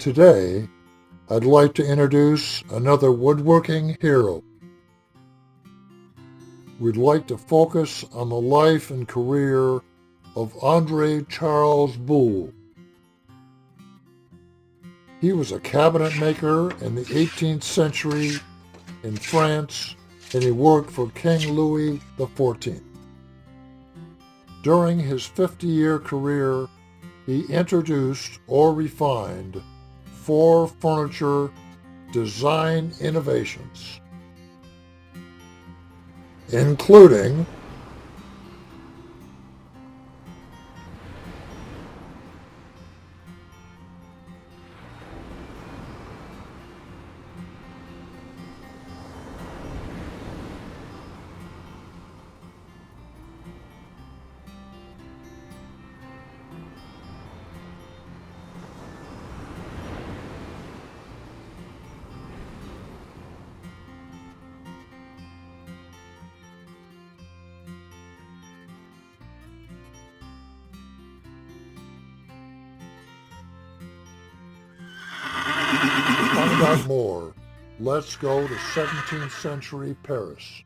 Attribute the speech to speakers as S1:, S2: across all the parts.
S1: Today, I'd like to introduce another woodworking hero. We'd like to focus on the life and career of Andre Charles Boulle. He was a cabinet maker in the 18th century in France, and he worked for King Louis XIV. During his 50-year career, he introduced or refined 4 furniture design innovations, including to find out more, let's go to 17th century Paris.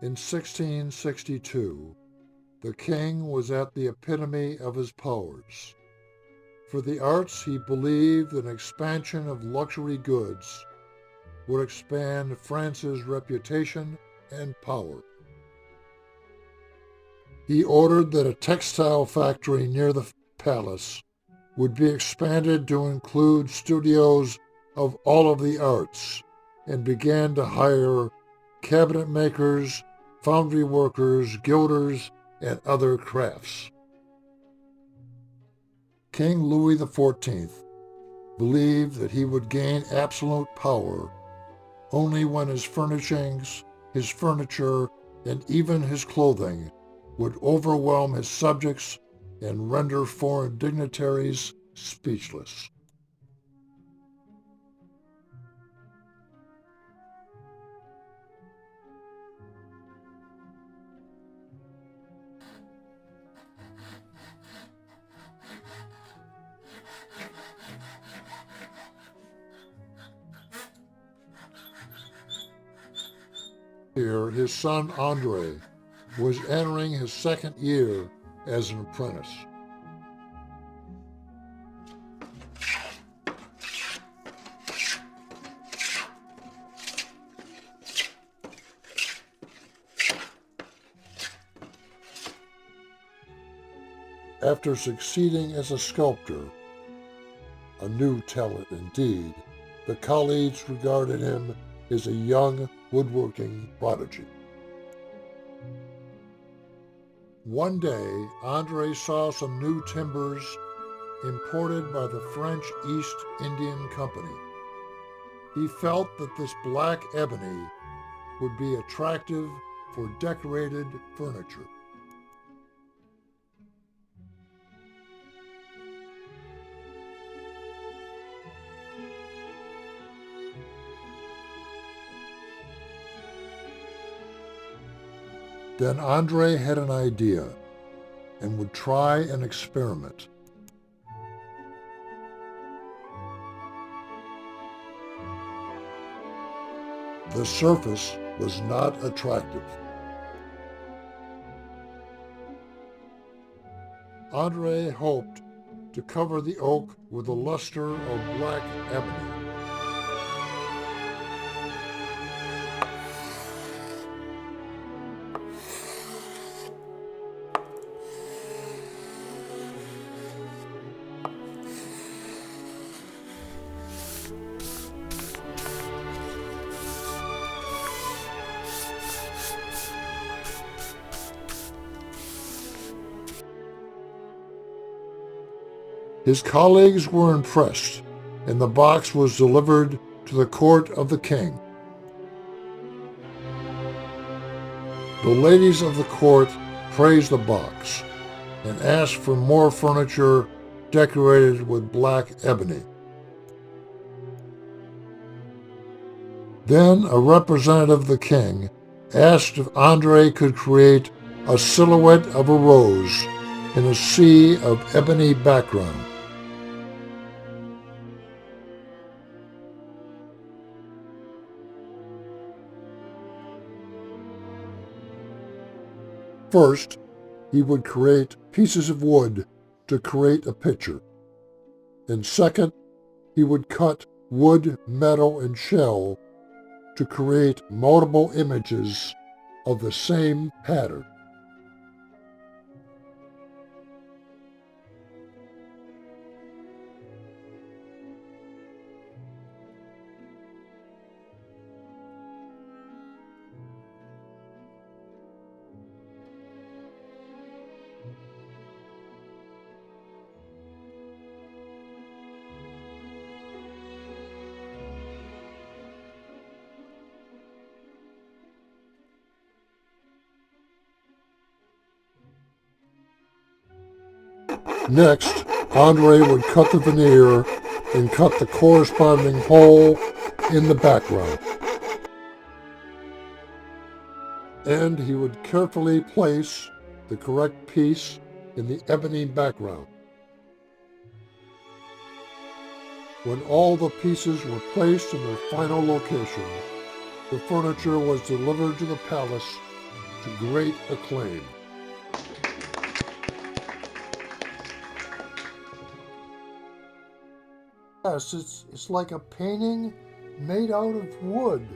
S1: In 1662, the king was at the epitome of his powers. For the arts, he believed an expansion of luxury goods would expand France's reputation and power. He ordered that a textile factory near the palace would be expanded to include studios of all of the arts, and began to hire cabinet makers, foundry workers, gilders, and other crafts. King Louis XIV believed that he would gain absolute power only when his furnishings, his furniture, and even his clothing would overwhelm his subjects and render foreign dignitaries speechless. Here, his son Andre was entering his 2nd year as an apprentice. After succeeding as a sculptor, a new talent indeed, the colleagues regarded him as a young woodworking prodigy. One day, Andre saw some new timbers imported by the French East Indian Company. He felt that this black ebony would be attractive for decorated furniture. Then Andre had an idea and would try an experiment. The surface was not attractive. Andre hoped to cover the oak with a luster of black ebony. His colleagues were impressed, and the box was delivered to the court of the king. The ladies of the court praised the box and asked for more furniture decorated with black ebony. Then a representative of the king asked if Andre could create a silhouette of a rose in a sea of ebony background. First, he would create pieces of wood to create a picture. And second, he would cut wood, metal, and shell to create multiple images of the same pattern. Next, Andre would cut the veneer and cut the corresponding hole in the background. And he would carefully place the correct piece in the ebony background. When all the pieces were placed in their final location, the furniture was delivered to the palace to great acclaim. Yes, it's like a painting made out of wood.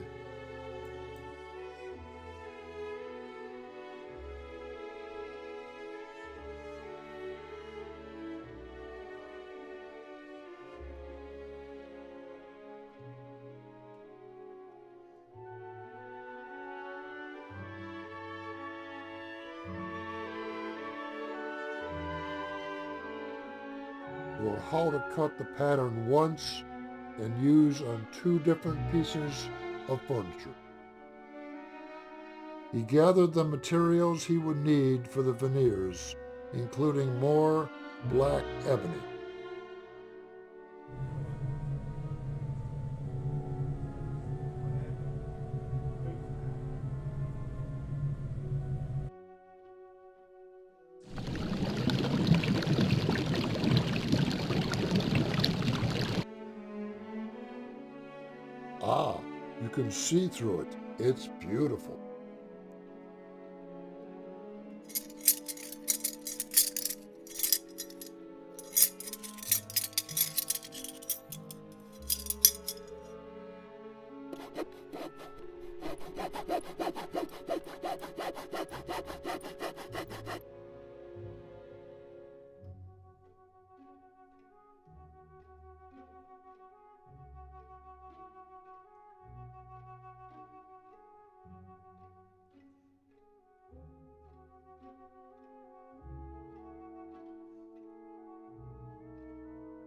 S1: Or how to cut the pattern once and use on two different pieces of furniture. He gathered the materials he would need for the veneers, including more black ebony. Ah, you can see through it. It's beautiful.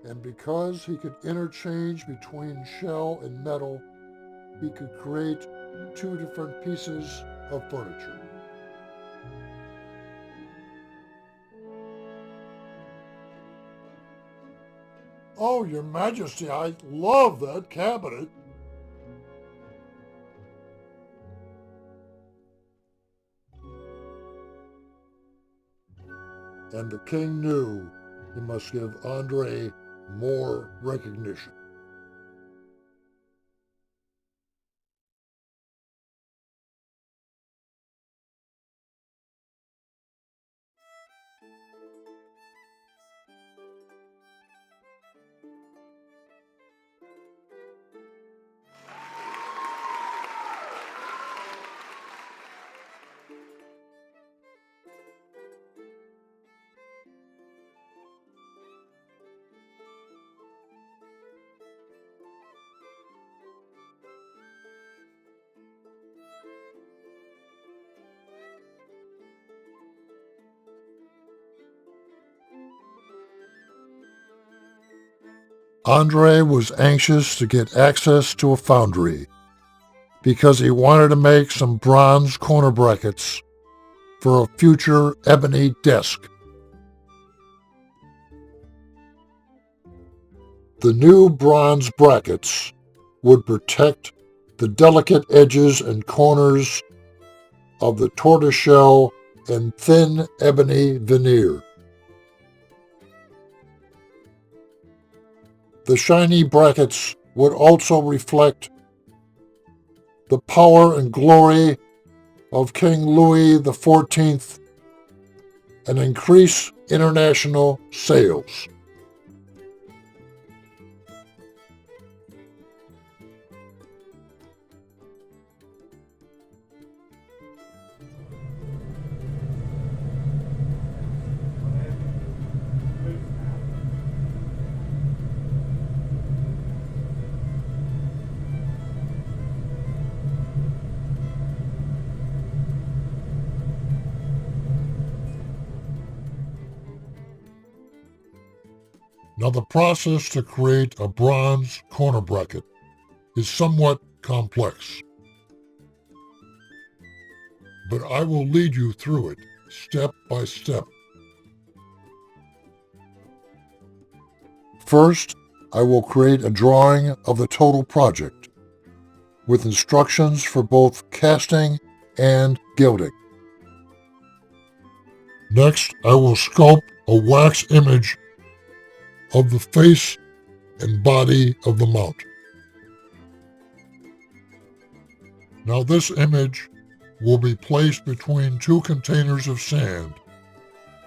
S1: And because he could interchange between shell and metal, he could create two different pieces of furniture. Oh, Your Majesty, I love that cabinet. And the king knew he must give Andre more recognition. Andre was anxious to get access to a foundry because he wanted to make some bronze corner brackets for a future ebony desk. The new bronze brackets would protect the delicate edges and corners of the tortoiseshell and thin ebony veneer. The shiny brackets would also reflect the power and glory of King Louis XIV and increase international sales. Now, the process to create a bronze corner bracket is somewhat complex, but I will lead you through it step by step. First, I will create a drawing of the total project with instructions for both casting and gilding. Next, I will sculpt a wax image of the face and body of the mount. Now this image will be placed between two containers of sand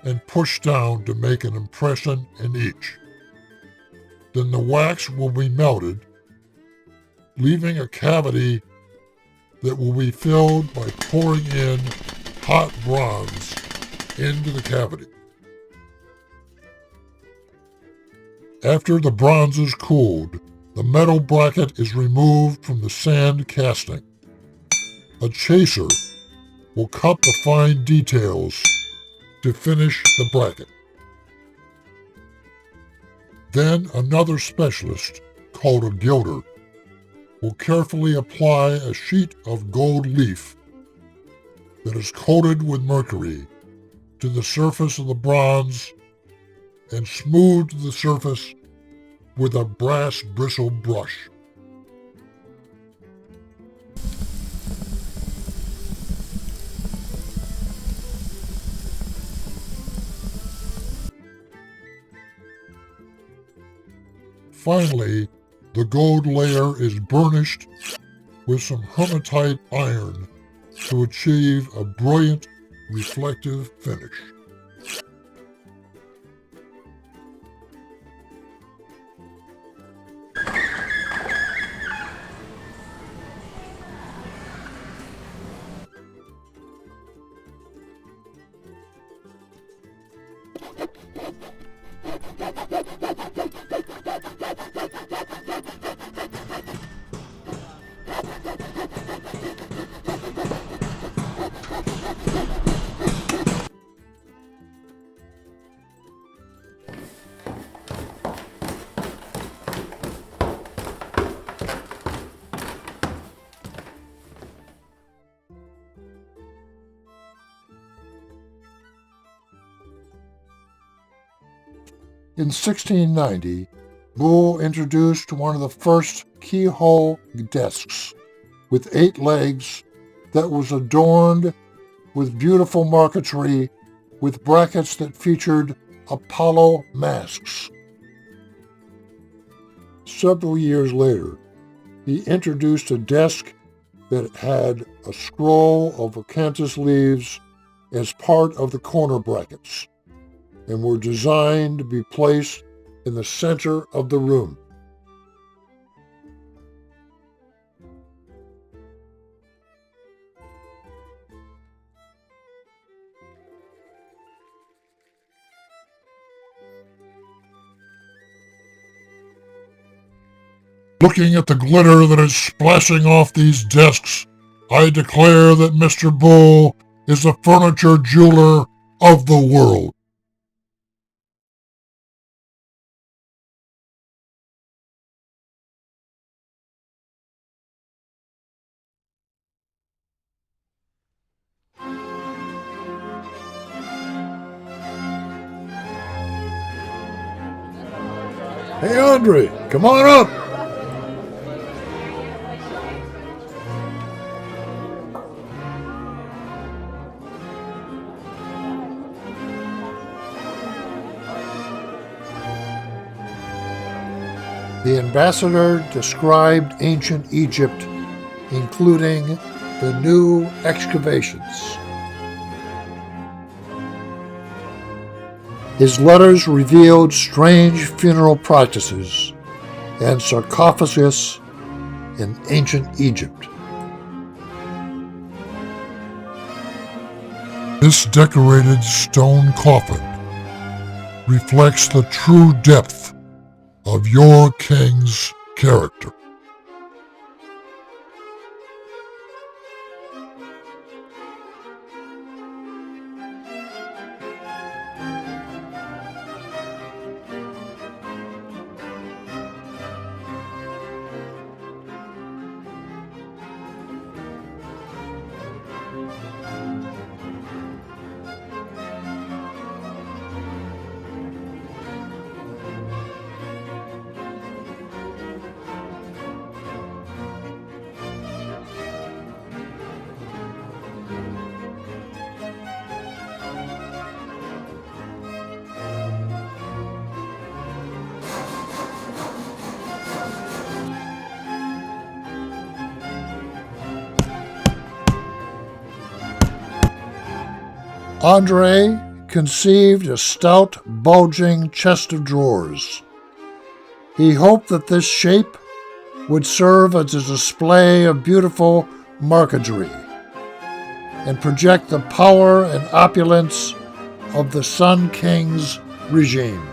S1: and pushed down to make an impression in each. Then the wax will be melted, leaving a cavity that will be filled by pouring in hot bronze into the cavity. After the bronze is cooled, the metal bracket is removed from the sand casting. A chaser will cut the fine details to finish the bracket. Then another specialist, called a gilder, will carefully apply a sheet of gold leaf that is coated with mercury to the surface of the bronze and smooth the surface with a brass bristle brush. Finally, the gold layer is burnished with some hematite iron to achieve a brilliant reflective finish. In 1690, Boulle introduced one of the first keyhole desks with 8 legs that was adorned with beautiful marquetry with brackets that featured Apollo masks. Several years later, he introduced a desk that had a scroll of Acanthus leaves as part of the corner brackets, and were designed to be placed in the center of the room. Looking at the glitter that is splashing off these desks, I declare that Mr. Boulle is the furniture jeweler of the world. Hey, Andre, come on up. The ambassador described ancient Egypt, including the new excavations. His letters revealed strange funeral practices and sarcophagus in ancient Egypt. This decorated stone coffin reflects the true depth of your king's character. Andre conceived a stout, bulging chest of drawers. He hoped that this shape would serve as a display of beautiful marquetry and project the power and opulence of the Sun King's regime.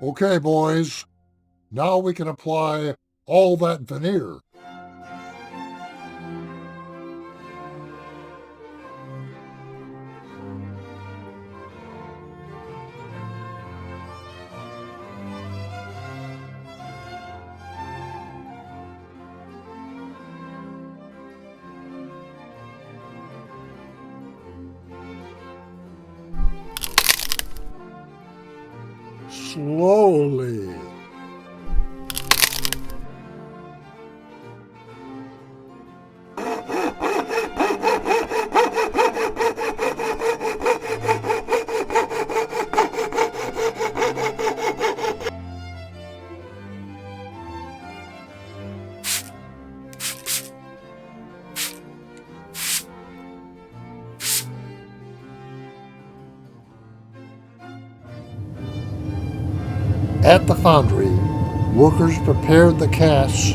S1: Okay, boys, now we can apply all that veneer. Slowly. At the foundry, workers prepared the casts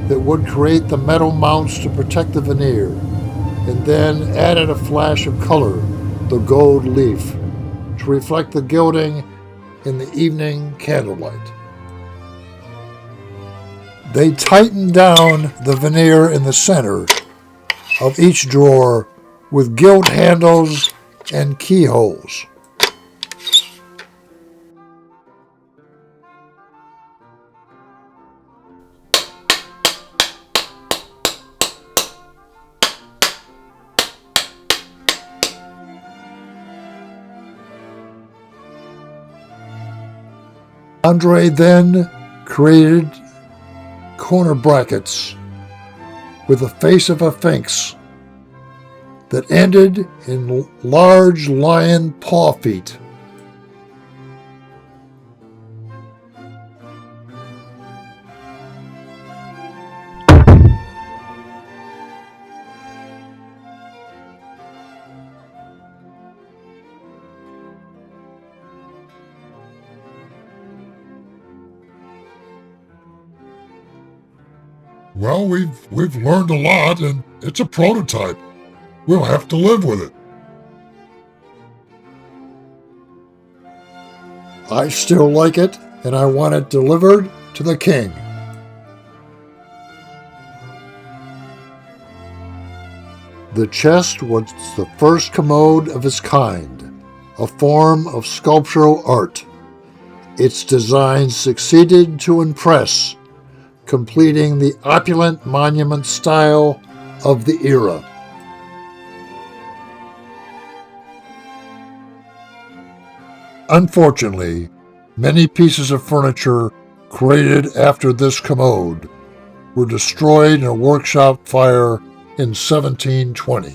S1: that would create the metal mounts to protect the veneer, and then added a flash of color, the gold leaf, to reflect the gilding in the evening candlelight. They tightened down the veneer in the center of each drawer with gilt handles and keyholes. Andre then created corner brackets with the face of a sphinx that ended in large lion paw feet. Well, we've learned a lot, and it's a prototype. We'll have to live with it. I still like it, and I want it delivered to the king. The chest was the first commode of its kind, a form of sculptural art. Its design succeeded to impress, completing the opulent monument style of the era. Unfortunately, many pieces of furniture created after this commode were destroyed in a workshop fire in 1720.